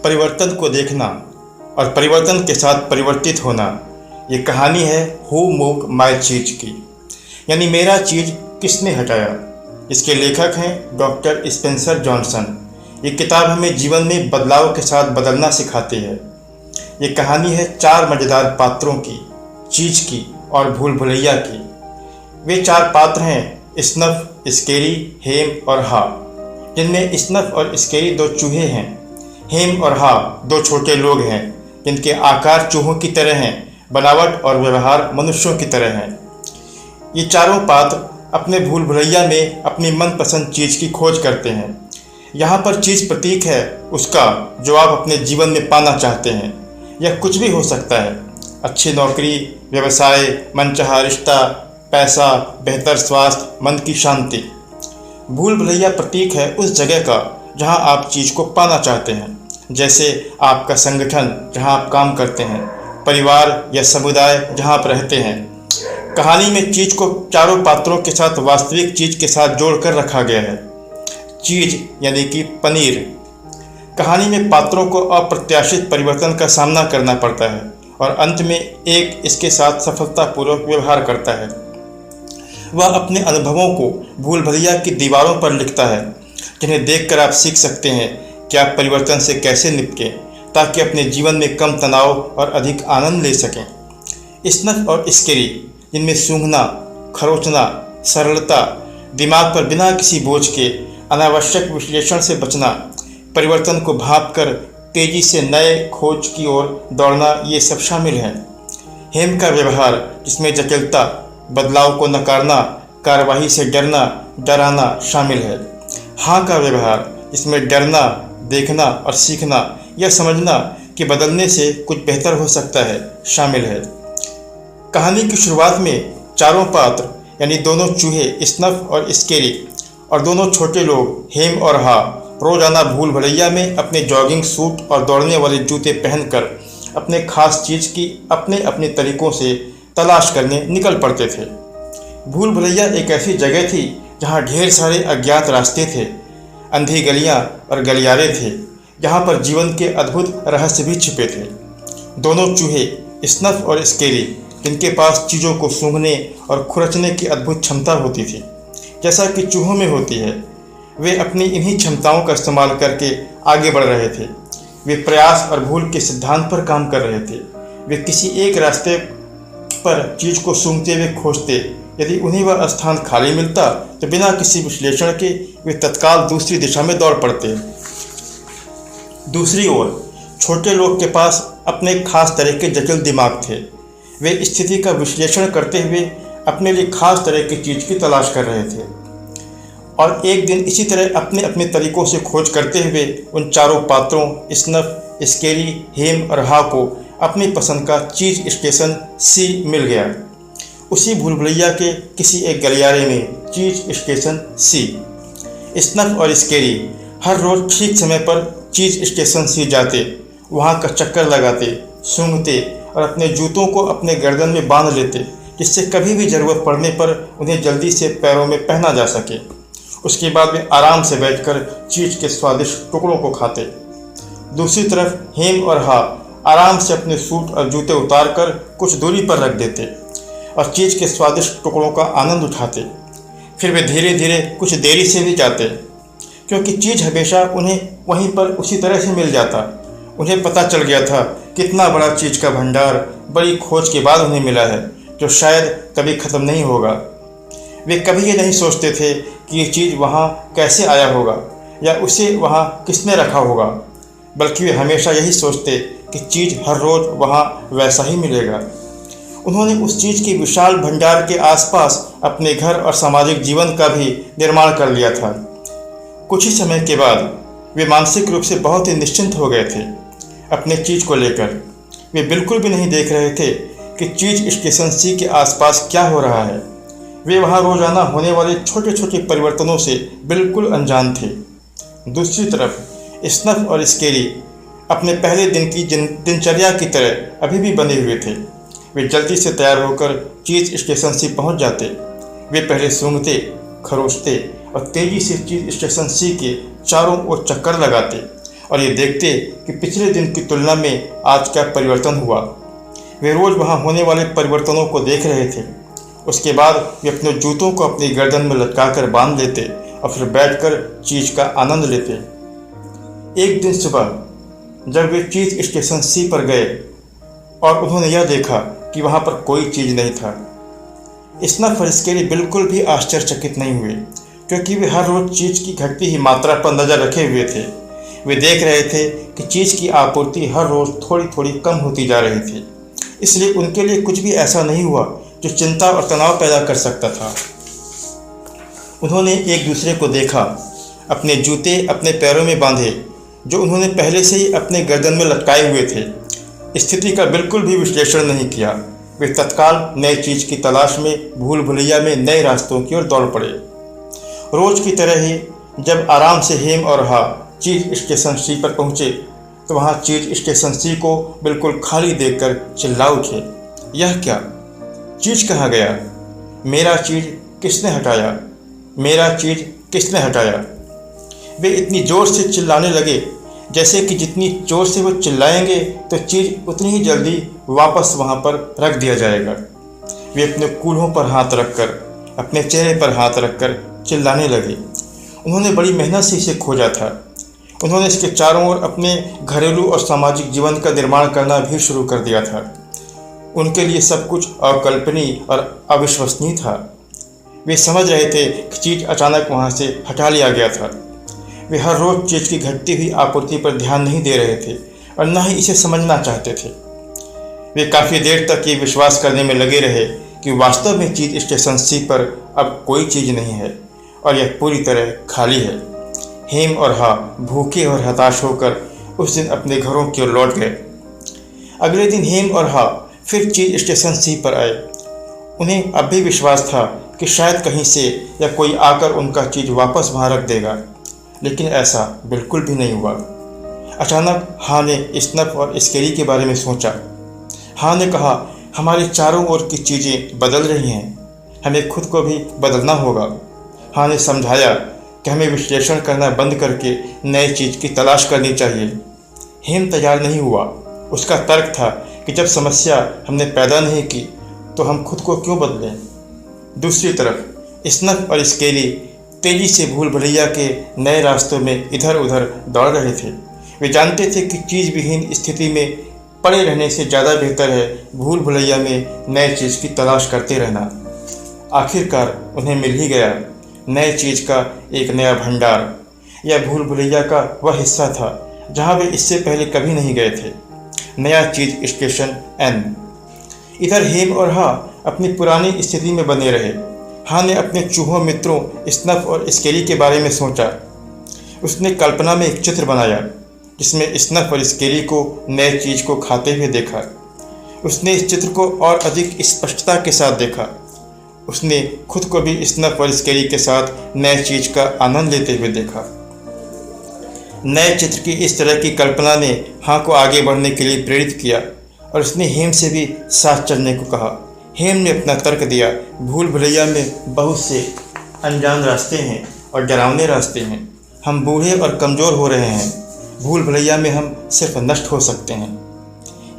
परिवर्तन को देखना और परिवर्तन के साथ परिवर्तित होना, ये कहानी है हु मूव्ड माय चीज की, यानी मेरा चीज किसने हटाया। इसके लेखक हैं डॉक्टर स्पेंसर जॉनसन। ये किताब हमें जीवन में बदलाव के साथ बदलना सिखाती है। ये कहानी है 4 मज़ेदार पात्रों की, चीज की और भूल भुलैया की। वे 4 पात्र हैं स्नफ, स्केरी, हेम और हा, जिनमें स्नफ और स्केरी 2 चूहे हैं। हेम और हा 2 छोटे लोग हैं जिनके आकार चूहों की तरह हैं, बनावट और व्यवहार मनुष्यों की तरह हैं। ये चारों पात्र अपने भूल भुलैया में अपनी मनपसंद चीज़ की खोज करते हैं। यहाँ पर चीज़ प्रतीक है उसका जो आप अपने जीवन में पाना चाहते हैं। यह कुछ भी हो सकता है, अच्छी नौकरी, व्यवसाय, मनचाहा रिश्ता, पैसा, बेहतर स्वास्थ्य, मन की शांति। भूल भुलैया प्रतीक है उस जगह का जहाँ आप चीज़ को पाना चाहते हैं, जैसे आपका संगठन जहाँ आप काम करते हैं, परिवार या समुदाय जहाँ आप रहते हैं। कहानी में चीज़ को चारों पात्रों के साथ वास्तविक चीज़ के साथ जोड़कर रखा गया है। चीज़ यानी कि पनीर। कहानी में पात्रों को अप्रत्याशित परिवर्तन का सामना करना पड़ता है और अंत में एक इसके साथ सफलतापूर्वक व्यवहार करता है। वह अपने अनुभवों को भूल भुलैया की दीवारों पर लिखता है, जिन्हें देखकर आप सीख सकते हैं कि आप परिवर्तन से कैसे निपटें ताकि अपने जीवन में कम तनाव और अधिक आनंद ले सकें। स्नफ और स्केरी, जिनमें सूंघना, खरोचना, सरलता, दिमाग पर बिना किसी बोझ के अनावश्यक विश्लेषण से बचना, परिवर्तन को भांपकर तेजी से नए खोज की ओर दौड़ना, ये सब शामिल हैं। हेम का व्यवहार, जिसमें जटिलता, बदलाव को नकारना, कार्रवाई से डरना, डराना शामिल है। हाँ का व्यवहार, जिसमें डरना, देखना और सीखना, यह समझना कि बदलने से कुछ बेहतर हो सकता है शामिल है। कहानी की शुरुआत में चारों पात्र यानी दोनों चूहे स्नफ और स्केरी और दोनों छोटे लोग हेम और हा रोजाना भूल भुलैया में अपने जॉगिंग सूट और दौड़ने वाले जूते पहनकर अपने खास चीज़ की अपने अपने तरीकों से तलाश करने निकल पड़ते थे। भूल भुलैया एक ऐसी जगह थी जहाँ ढेर सारे अज्ञात रास्ते थे, अंधी गलियाँ और गलियारे थे, जहाँ पर जीवन के अद्भुत रहस्य भी छिपे थे। दोनों चूहे स्नफ और स्केरी, जिनके पास चीज़ों को सूंघने और खुरचने की अद्भुत क्षमता होती थी, जैसा कि चूहों में होती है, वे अपनी इन्हीं क्षमताओं का इस्तेमाल करके आगे बढ़ रहे थे। वे प्रयास और भूल के सिद्धांत पर काम कर रहे थे। वे किसी एक रास्ते पर चीज़ को सूंघते हुए खोजते। यदि उन्हें वह स्थान खाली मिलता तो बिना किसी विश्लेषण के वे तत्काल दूसरी दिशा में दौड़ पड़ते। दूसरी ओर छोटे लोग के पास अपने खास तरह के जटिल दिमाग थे। वे स्थिति का विश्लेषण करते हुए अपने लिए खास तरह की चीज़ की तलाश कर रहे थे और एक दिन इसी तरह अपने अपने तरीकों से खोज करते हुए उन चारों पात्रों स्नफ, स्केरी, हेम और हा को अपनी पसंद का चीज स्टेशन सी मिल गया। उसी भूल भुलैया के किसी एक गलियारे में चीज स्टेशन सी। स्नफ और स्केरी हर रोज ठीक समय पर चीज स्टेशन सी जाते, वहाँ का चक्कर लगाते, सूंघते और अपने जूतों को अपने गर्दन में बांध लेते, जिससे कभी भी ज़रूरत पड़ने पर उन्हें जल्दी से पैरों में पहना जा सके। उसके बाद वे आराम से बैठकर चीज़ के स्वादिष्ट टुकड़ों को खाते। दूसरी तरफ हेम और हा आराम से अपने सूट और जूते उतारकर कुछ दूरी पर रख देते और चीज़ के स्वादिष्ट टुकड़ों का आनंद उठाते। फिर वे धीरे धीरे कुछ देरी से भी जाते, क्योंकि चीज़ हमेशा उन्हें वहीं पर उसी तरह से मिल जाता। उन्हें पता चल गया था कितना बड़ा चीज़ का भंडार बड़ी खोज के बाद उन्हें मिला है, जो शायद कभी ख़त्म नहीं होगा। वे कभी ये नहीं सोचते थे कि ये चीज़ वहाँ कैसे आया होगा या उसे वहाँ किसने रखा होगा, बल्कि वे हमेशा यही सोचते कि चीज़ हर रोज़ वहाँ वैसा ही मिलेगा। उन्होंने उस चीज़ के विशाल भंडार के आसपास अपने घर और सामाजिक जीवन का भी निर्माण कर लिया था। कुछ ही समय के बाद वे मानसिक रूप से बहुत ही निश्चिंत हो गए थे अपने चीज़ को लेकर। वे बिल्कुल भी नहीं देख रहे थे कि चीज़ स्टेशन सी के आसपास क्या हो रहा है। वे वहाँ रोजाना होने वाले छोटे छोटे परिवर्तनों से बिल्कुल अनजान थे। दूसरी तरफ स्नफ और स्केरी अपने पहले दिन की दिनचर्या की तरह अभी भी बने हुए थे। वे जल्दी से तैयार होकर चीज़ स्टेशन सी पहुँच जाते। वे पहले सूंघते, खरोचते और तेज़ी से चीज़ स्टेशन सी के चारों ओर चक्कर लगाते। और ये देखते कि पिछले दिन की तुलना में आज क्या परिवर्तन हुआ। वे रोज़ वहाँ होने वाले परिवर्तनों को देख रहे थे। उसके बाद वे अपने जूतों को अपनी गर्दन में लटकाकर बांध लेते और फिर बैठकर चीज़ का आनंद लेते। एक दिन सुबह जब वे चीज़ स्टेशन सी पर गए और उन्होंने यह देखा कि वहाँ पर कोई चीज़ नहीं था, स्नफ और स्केली बिल्कुल भी आश्चर्यचकित नहीं हुए, क्योंकि वे हर रोज़ चीज़ की घटती ही मात्रा पर नज़र रखे हुए थे। वे देख रहे थे कि चीज़ की आपूर्ति हर रोज़ थोड़ी थोड़ी कम होती जा रही थी, इसलिए उनके लिए कुछ भी ऐसा नहीं हुआ जो चिंता और तनाव पैदा कर सकता था। उन्होंने एक दूसरे को देखा, अपने जूते अपने पैरों में बांधे जो उन्होंने पहले से ही अपने गर्दन में लटकाए हुए थे। स्थिति का बिल्कुल भी विश्लेषण नहीं किया। वे तत्काल नई चीज़ की तलाश में भूल भुलैया में नए रास्तों की ओर दौड़ पड़े। रोज की तरह ही जब आराम से हेम और हा चीज़ स्टेशन सी पर पहुँचे तो वहाँ चीज़ स्टेशन सी को बिल्कुल खाली देखकर चिल्ला उठे, यह क्या? चीज़ कहाँ गया? मेरा चीज़ किसने हटाया? मेरा चीज़ किसने हटाया? वे इतनी ज़ोर से चिल्लाने लगे जैसे कि जितनी ज़ोर से वो चिल्लाएंगे तो चीज़ उतनी ही जल्दी वापस वहाँ पर रख दिया जाएगा। वे अपने कूल्हों पर हाथ रखकर, अपने चेहरे पर हाथ रखकर चिल्लाने लगे। उन्होंने बड़ी मेहनत से इसे खोजा था। उन्होंने इसके चारों ओर अपने घरेलू और सामाजिक जीवन का निर्माण करना भी शुरू कर दिया था। उनके लिए सब कुछ अकल्पनीय और अविश्वसनीय था। वे समझ रहे थे कि चीज़ अचानक वहाँ से हटा लिया गया था। वे हर रोज़ चीज़ की घटती हुई आपूर्ति पर ध्यान नहीं दे रहे थे और न ही इसे समझना चाहते थे। वे काफ़ी देर तक ये विश्वास करने में लगे रहे कि वास्तव में चीज़ स्टेशन सी पर अब कोई चीज़ नहीं है और यह पूरी तरह खाली है। हेम और हा भूखे और हताश होकर उस दिन अपने घरों की ओर लौट गए। अगले दिन हेम और हा फिर चीज़ स्टेशन सी पर आए। उन्हें अब भी विश्वास था कि शायद कहीं से या कोई आकर उनका चीज़ वापस वहाँ रख देगा, लेकिन ऐसा बिल्कुल भी नहीं हुआ। अचानक हा ने स्नफ और स्केली के बारे में सोचा। हा ने कहा, हमारे चारों ओर की चीज़ें बदल रही हैं, हमें खुद को भी बदलना होगा। हा ने समझाया कि हमें विश्लेषण करना बंद करके नई चीज़ की तलाश करनी चाहिए। हेम तैयार नहीं हुआ। उसका तर्क था कि जब समस्या हमने पैदा नहीं की तो हम खुद को क्यों बदलें। दूसरी तरफ स्नफ और स्केली तेजी से भूल भुलैया के नए रास्तों में इधर उधर दौड़ रहे थे। वे जानते थे कि चीज़ विहीन स्थिति में पड़े रहने से ज़्यादा बेहतर है भूल भुलैया में नए चीज़ की तलाश करते रहना। आखिरकार उन्हें मिल ही गया नए चीज़ का एक नया भंडार। यह भूल भुलैया का वह हिस्सा था जहाँ वे इससे पहले कभी नहीं गए थे, नया चीज़ स्टेशन एन। इधर हेम और हा अपनी पुरानी स्थिति में बने रहे। हा ने अपने चूहों मित्रों स्नफ और स्केली के बारे में सोचा। उसने कल्पना में एक चित्र बनाया जिसमें स्नफ और स्केली को नए चीज़ को खाते हुए देखा। उसने इस चित्र को और अधिक स्पष्टता के साथ देखा। उसने खुद को भी स्नफ और स्केली के साथ नए चीज़ का आनंद लेते हुए देखा। नए चित्र की इस तरह की कल्पना ने हाँ को आगे बढ़ने के लिए प्रेरित किया और उसने हेम से भी साथ चलने को कहा। हेम ने अपना तर्क दिया, भूल भुलैया में बहुत से अनजान रास्ते हैं और डरावने रास्ते हैं। हम बूढ़े और कमज़ोर हो रहे हैं। भूल भुलैया में हम सिर्फ नष्ट हो सकते हैं।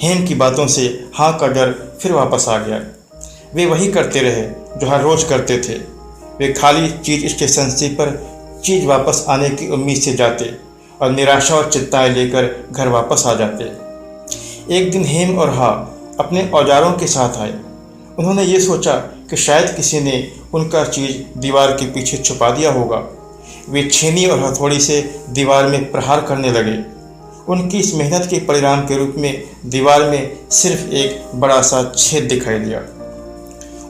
हेम की बातों से हाँ का डर फिर वापस आ गया। वे वही करते रहे जो हर रोज़ करते थे। वे खाली चीज़ स्टेशन सी पर चीज़ वापस आने की उम्मीद से जाते और निराशा और चिंताएं लेकर घर वापस आ जाते। एक दिन हेम और हा अपने औजारों के साथ आए। उन्होंने ये सोचा कि शायद किसी ने उनका चीज़ दीवार के पीछे छुपा दिया होगा। वे छेनी और हथौड़ी से दीवार में प्रहार करने लगे। उनकी इस मेहनत के परिणाम के रूप में दीवार में सिर्फ एक बड़ा सा छेद दिखाई दिया।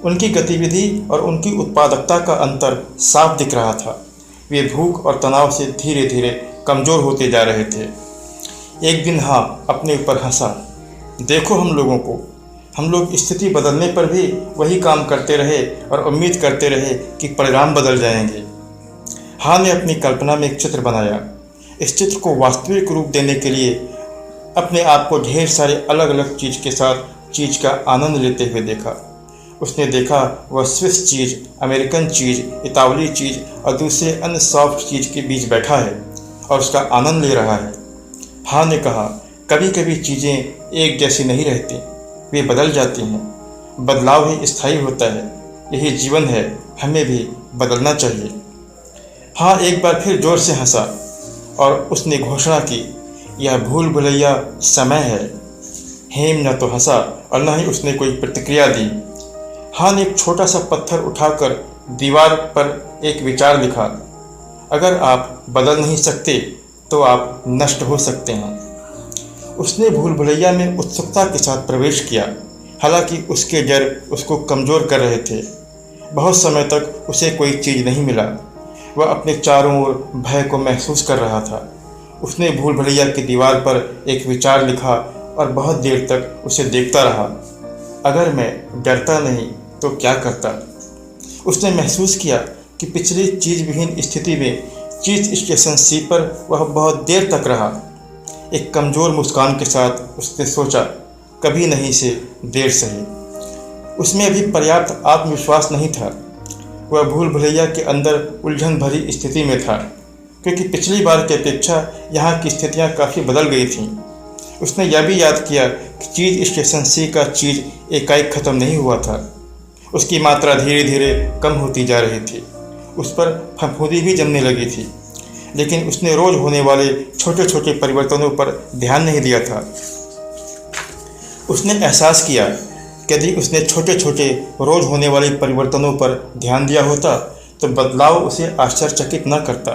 उनकी गतिविधि और उनकी उत्पादकता का अंतर साफ दिख रहा था। वे भूख और तनाव से धीरे धीरे कमज़ोर होते जा रहे थे। एक दिन हाँ अपने ऊपर हंसा, देखो हम लोग स्थिति बदलने पर भी वही काम करते रहे और उम्मीद करते रहे कि परिणाम बदल जाएंगे। हाँ ने अपनी कल्पना में एक चित्र बनाया। इस चित्र को वास्तविक रूप देने के लिए अपने आप को ढेर सारे अलग अलग चीज़ के साथ चीज़ का आनंद लेते हुए देखा। उसने देखा वह स्विस चीज़, अमेरिकन चीज़, इतावली चीज़ और दूसरे अन्य सॉफ्ट चीज़ के बीच बैठा है और उसका आनंद ले रहा है। हाँ ने कहा, कभी कभी चीज़ें एक जैसी नहीं रहती, वे बदल जाती हैं। बदलाव ही स्थायी होता है। यही जीवन है, हमें भी बदलना चाहिए। हाँ एक बार फिर जोर से हंसा और उसने घोषणा की, यह भूल भुलैया समय है। हेम न तो हंसा और न ही उसने कोई प्रतिक्रिया दी। हाँ ने एक छोटा सा पत्थर उठाकर दीवार पर एक विचार लिखा, अगर आप बदल नहीं सकते तो आप नष्ट हो सकते हैं। उसने भूल भुलैया में उत्सुकता के साथ प्रवेश किया, हालांकि उसके डर उसको कमज़ोर कर रहे थे। बहुत समय तक उसे कोई चीज़ नहीं मिला। वह अपने चारों ओर भय को महसूस कर रहा था। उसने भूल भुलैया की दीवार पर एक विचार लिखा और बहुत देर तक उसे देखता रहा। अगर मैं डरता नहीं तो क्या करता। उसने महसूस किया कि पिछली चीज़ विहीन स्थिति में चीज स्टेशन सी पर वह बहुत देर तक रहा। एक कमज़ोर मुस्कान के साथ उसने सोचा, कभी नहीं से देर सही। उसमें अभी पर्याप्त आत्मविश्वास नहीं था। वह भूल भुलैया के अंदर उलझन भरी स्थिति में था, क्योंकि पिछली बार की अपेक्षा यहाँ की स्थितियाँ काफ़ी बदल गई थीं। उसने यह भी याद किया कि चीज स्टेशन सी का चीज एकाएक ख़त्म नहीं हुआ था। उसकी मात्रा धीरे धीरे कम होती जा रही थी। उस पर फफूंदी भी जमने लगी थी, लेकिन उसने रोज़ होने वाले छोटे छोटे परिवर्तनों पर ध्यान नहीं दिया था। उसने एहसास किया कि यदि उसने छोटे छोटे रोज़ होने वाले परिवर्तनों पर ध्यान दिया होता तो बदलाव उसे आश्चर्यचकित न करता।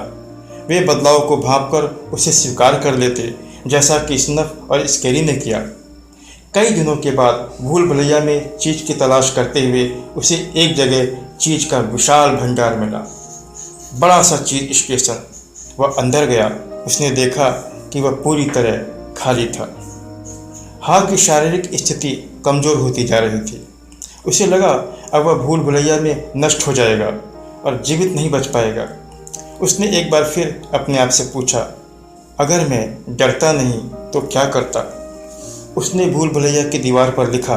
वे बदलाव को भांपकर उसे स्वीकार कर लेते, जैसा कि स्नफ और स्केरी ने किया। कई दिनों के बाद भूल भुलैया में चीज़ की तलाश करते हुए उसे एक जगह चीज़ का विशाल भंडार मिला, बड़ा सा चीज स्टेशन। वह अंदर गया। उसने देखा कि वह पूरी तरह खाली था। हाँ की शारीरिक स्थिति कमज़ोर होती जा रही थी। उसे लगा अब वह भूल भुलैया में नष्ट हो जाएगा और जीवित नहीं बच पाएगा। उसने एक बार फिर अपने आप से पूछा, अगर मैं डरता नहीं तो क्या करता। उसने भूल भुलैया की दीवार पर लिखा,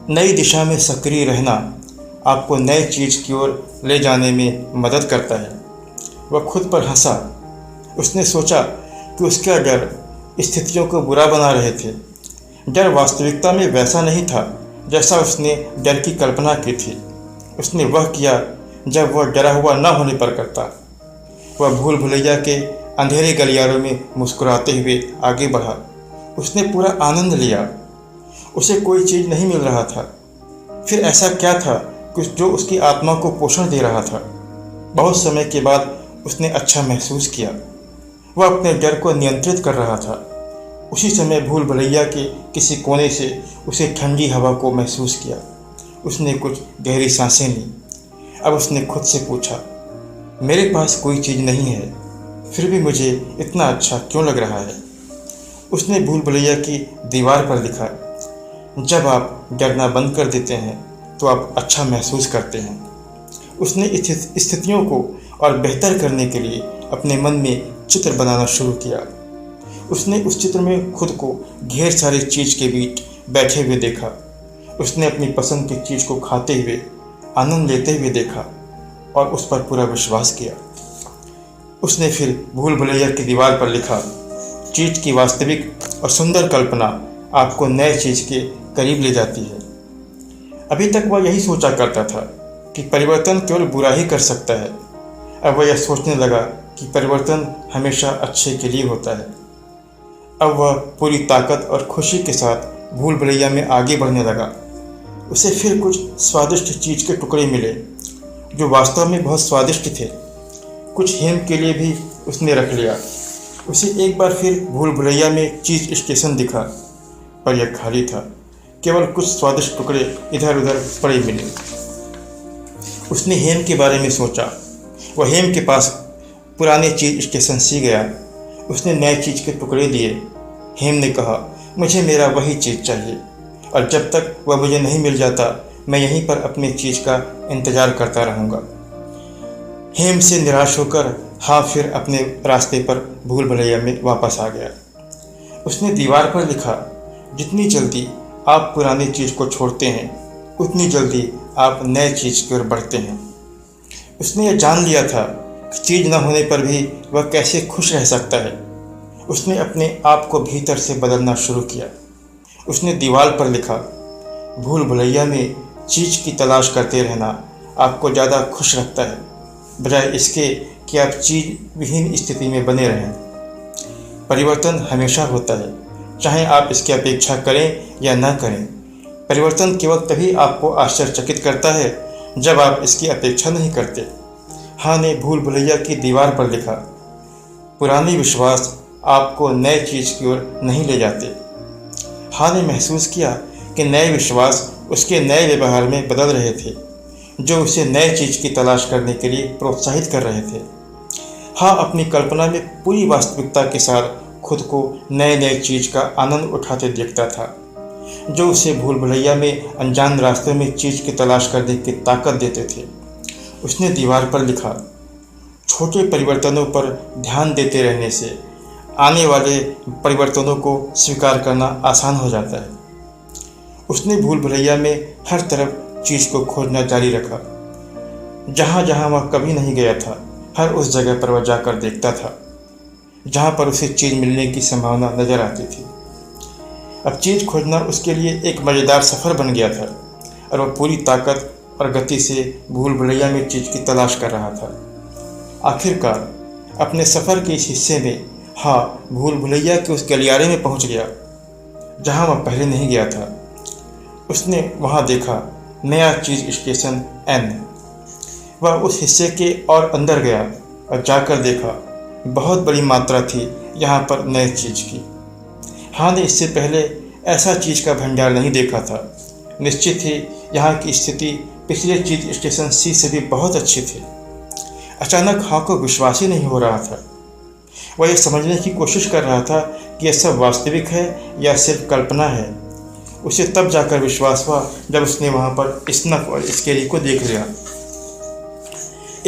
नई दिशा में सक्रिय रहना आपको नए चीज़ की ओर ले जाने में मदद करता है। वह खुद पर हंसा। उसने सोचा कि उसका डर स्थितियों को बुरा बना रहे थे। डर वास्तविकता में वैसा नहीं था जैसा उसने डर की कल्पना की थी। उसने वह किया जब वह डरा हुआ न होने पर करता। वह भूल भुलैया के अंधेरे गलियारों में मुस्कुराते हुए आगे बढ़ा। उसने पूरा आनंद लिया। उसे कोई चीज़ नहीं मिल रहा था। फिर ऐसा क्या था कुछ जो उसकी आत्मा को पोषण दे रहा था। बहुत समय के बाद उसने अच्छा महसूस किया। वह अपने डर को नियंत्रित कर रहा था। उसी समय भूल भुलैया के किसी कोने से उसे ठंडी हवा को महसूस किया। उसने कुछ गहरी सांसें ली। अब उसने खुद से पूछा, मेरे पास कोई चीज़ नहीं है, फिर भी मुझे इतना अच्छा क्यों लग रहा है। उसने भूल भुलैया की दीवार पर लिखा, जब आप डरना बंद कर देते हैं तो आप अच्छा महसूस करते हैं। उसने स्थितियों को और बेहतर करने के लिए अपने मन में चित्र बनाना शुरू किया। उसने उस चित्र में खुद को ढेर सारी चीज़ के बीच बैठे हुए देखा। उसने अपनी पसंद की चीज़ को खाते हुए आनंद लेते हुए देखा और उस पर पूरा विश्वास किया। उसने फिर भूल भुलैया की दीवार पर लिखा, चीज़ की वास्तविक और सुंदर कल्पना आपको नए चीज़ के करीब ले जाती है। अभी तक वह यही सोचा करता था कि परिवर्तन केवल बुरा ही कर सकता है। अब वह यह सोचने लगा कि परिवर्तन हमेशा अच्छे के लिए होता है। अब वह पूरी ताकत और खुशी के साथ भूल भुलैया में आगे बढ़ने लगा। उसे फिर कुछ स्वादिष्ट चीज़ के टुकड़े मिले जो वास्तव में बहुत स्वादिष्ट थे। कुछ हेम के लिए भी उसने रख लिया। उसे एक बार फिर भूल भुलैया में चीज स्टेशन दिखा, पर यह खाली था। केवल कुछ स्वादिष्ट टुकड़े इधर उधर पड़े मिले। उसने हेम के बारे में सोचा। वह हेम के पास पुराने चीज स्टेशन सी गया। उसने नए चीज़ के टुकड़े दिए। हेम ने कहा, मुझे मेरा वही चीज़ चाहिए और जब तक वह मुझे नहीं मिल जाता मैं यहीं पर अपनी चीज़ का इंतज़ार करता रहूँगा। हेम से निराश होकर हाँ फिर अपने रास्ते पर भूल भुलैया में वापस आ गया। उसने दीवार पर लिखा, जितनी जल्दी आप पुरानी चीज़ को छोड़ते हैं उतनी जल्दी आप नए चीज़ की ओर बढ़ते हैं। उसने यह जान लिया था कि चीज़ न होने पर भी वह कैसे खुश रह सकता है। उसने अपने आप को भीतर से बदलना शुरू किया। उसने दीवार पर लिखा, भूल भुलैया में चीज़ की तलाश करते रहना आपको ज़्यादा खुश रखता है, बजाय इसके कि आप चीज़ विहीन स्थिति में बने रहें। परिवर्तन हमेशा होता है, चाहे आप इसकी अपेक्षा करें या न करें। परिवर्तन केवल तभी आपको आश्चर्यचकित करता है जब आप इसकी अपेक्षा नहीं करते। हाँ ने भूल भुलैया की दीवार पर लिखा, पुराने विश्वास आपको नए चीज़ की ओर नहीं ले जाते। हाँ ने महसूस किया कि नए विश्वास उसके नए व्यवहार में बदल रहे थे, जो उसे नए चीज़ की तलाश करने के लिए प्रोत्साहित कर रहे थे। हाँ अपनी कल्पना में पूरी वास्तविकता के साथ खुद को नए नए चीज़ का आनंद उठाते देखता था, जो उसे भूल भुलैया में अनजान रास्तों में चीज़ की तलाश करने की ताकत देते थे। उसने दीवार पर लिखा, छोटे परिवर्तनों पर ध्यान देते रहने से आने वाले परिवर्तनों को स्वीकार करना आसान हो जाता है। उसने भूल भुलैया में हर तरफ चीज़ को खोजना जारी रखा। जहाँ जहाँ वह कभी नहीं गया था, हर उस जगह पर वह जाकर देखता था जहाँ पर उसे चीज़ मिलने की संभावना नजर आती थी। अब चीज़ खोजना उसके लिए एक मज़ेदार सफ़र बन गया था और वह पूरी ताकत और गति से भूल भुलैया में चीज़ की तलाश कर रहा था। आखिरकार अपने सफ़र के इस हिस्से में हाँ भूल भुलैया के उस गलियारे में पहुंच गया जहां वह पहले नहीं गया था। उसने वहां देखा नया चीज़ स्टेशन एन। वह उस हिस्से के और अंदर गया और जाकर देखा बहुत बड़ी मात्रा थी यहाँ पर नए चीज़ की। हाँ ने इससे पहले ऐसा चीज़ का भंडार नहीं देखा था। निश्चित ही यहाँ की स्थिति पिछले चीज़ स्टेशन सी से भी बहुत अच्छी थी। अचानक हाँ को विश्वास ही नहीं हो रहा था। वह यह समझने की कोशिश कर रहा था कि यह सब वास्तविक है या सिर्फ कल्पना है। उसे तब जाकर विश्वास हुआ जब उसने वहाँ पर स्नफ और स्केरी को देख लिया।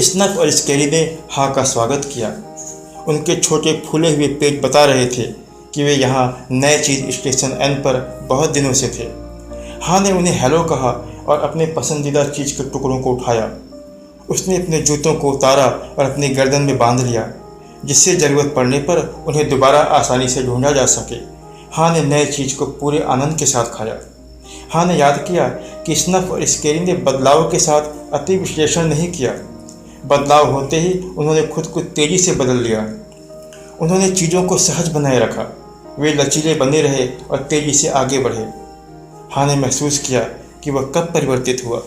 स्नफ और स्केरी ने हाँ का स्वागत किया। उनके छोटे फूले हुए पेट बता रहे थे कि वे यहाँ नए चीज़ स्टेशन एन पर बहुत दिनों से थे। हाँ ने उन्हें हेलो कहा और अपने पसंदीदा चीज़ के टुकड़ों को उठाया। उसने अपने जूतों को उतारा और अपनी गर्दन में बांध लिया, जिससे ज़रूरत पड़ने पर उन्हें दोबारा आसानी से ढूंढा जा सके। हाँ ने नए चीज़ को पूरे आनंद के साथ खाया। हाँ ने याद किया कि स्नफ और स्केरी ने बदलाव के साथ अति विश्लेषण नहीं किया। बदलाव होते ही उन्होंने खुद को तेज़ी से बदल लिया। उन्होंने चीज़ों को सहज बनाए रखा। वे लचीले बने रहे और तेज़ी से आगे बढ़े। हाँ ने महसूस किया कि वह कब परिवर्तित हुआ,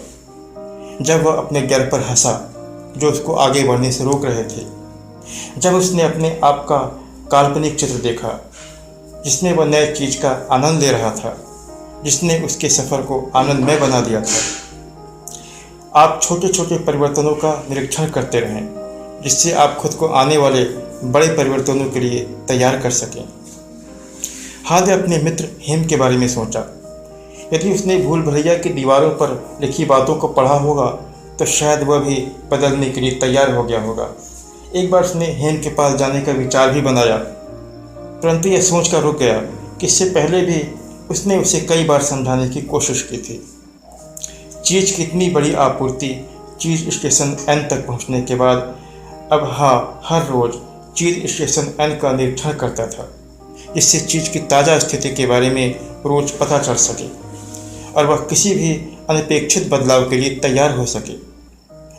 जब वह अपने गर पर हंसा जो उसको आगे बढ़ने से रोक रहे थे। जब उसने अपने आप का काल्पनिक चित्र देखा जिसमें वह नए चीज़ का आनंद ले रहा था, जिसने उसके सफ़र को आनंदमय बना दिया था। आप छोटे छोटे परिवर्तनों का निरीक्षण करते रहें, जिससे आप खुद को आने वाले बड़े परिवर्तनों के लिए तैयार कर सकें। हाँ ने अपने मित्र हेम के बारे में सोचा। यदि उसने भूल भुलैया की दीवारों पर लिखी बातों को पढ़ा होगा तो शायद वह भी बदलने के लिए तैयार हो गया होगा। एक बार उसने हेम के पास जाने का विचार भी बनाया, परंतु यह सोचकर रुक गया कि इससे पहले भी उसने उसे कई बार समझाने की कोशिश की थी। चीज़ की इतनी बड़ी आपूर्ति चीज़ स्टेशन एन तक पहुंचने के बाद अब हाँ हर रोज़ चीज़ स्टेशन एन का निरीक्षण करता था, जिससे चीज़ की ताज़ा स्थिति के बारे में रोज़ पता चल सके और वह किसी भी अनपेक्षित बदलाव के लिए तैयार हो सके।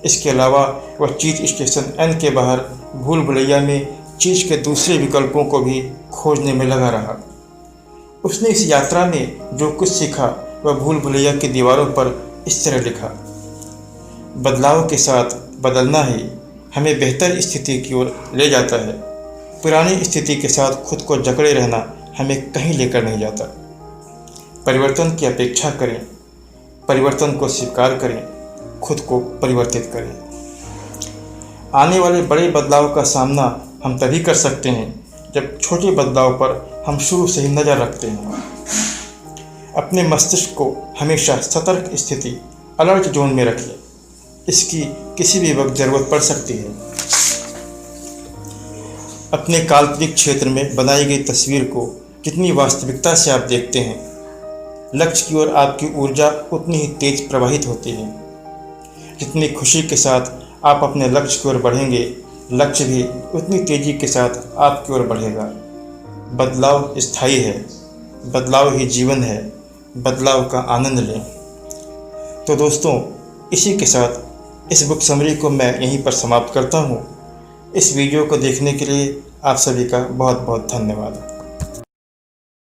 इसके अलावा वह चीज़ स्टेशन एन के बाहर भूल भुलैया में चीज़ के दूसरे विकल्पों को भी खोजने में लगा रहा। उसने इस यात्रा में जो कुछ सीखा वह भूल भुलैया की दीवारों पर इस तरह लिखा, बदलाव के साथ बदलना ही हमें बेहतर स्थिति की ओर ले जाता है। पुरानी स्थिति के साथ खुद को जकड़े रहना हमें कहीं लेकर नहीं जाता। परिवर्तन की अपेक्षा करें, परिवर्तन को स्वीकार करें, खुद को परिवर्तित करें। आने वाले बड़े बदलाव का सामना हम तभी कर सकते हैं जब छोटे बदलाव पर हम शुरू से ही नज़र रखते हैं। अपने मस्तिष्क को हमेशा सतर्क स्थिति अलर्ट जोन में रखिए। इसकी किसी भी वक्त ज़रूरत पड़ सकती है। अपने काल्पनिक क्षेत्र में बनाई गई तस्वीर को जितनी वास्तविकता से आप देखते हैं, लक्ष्य की ओर आपकी ऊर्जा उतनी ही तेज प्रवाहित होती है। जितनी खुशी के साथ आप अपने लक्ष्य की ओर बढ़ेंगे, लक्ष्य भी उतनी तेज़ी के साथ आपकी ओर बढ़ेगा। बदलाव स्थायी है, बदलाव ही जीवन है, बदलाव का आनंद लें। तो दोस्तों, इसी के साथ इस बुक समरी को मैं यहीं पर समाप्त करता हूँ। इस वीडियो को देखने के लिए आप सभी का बहुत बहुत धन्यवाद।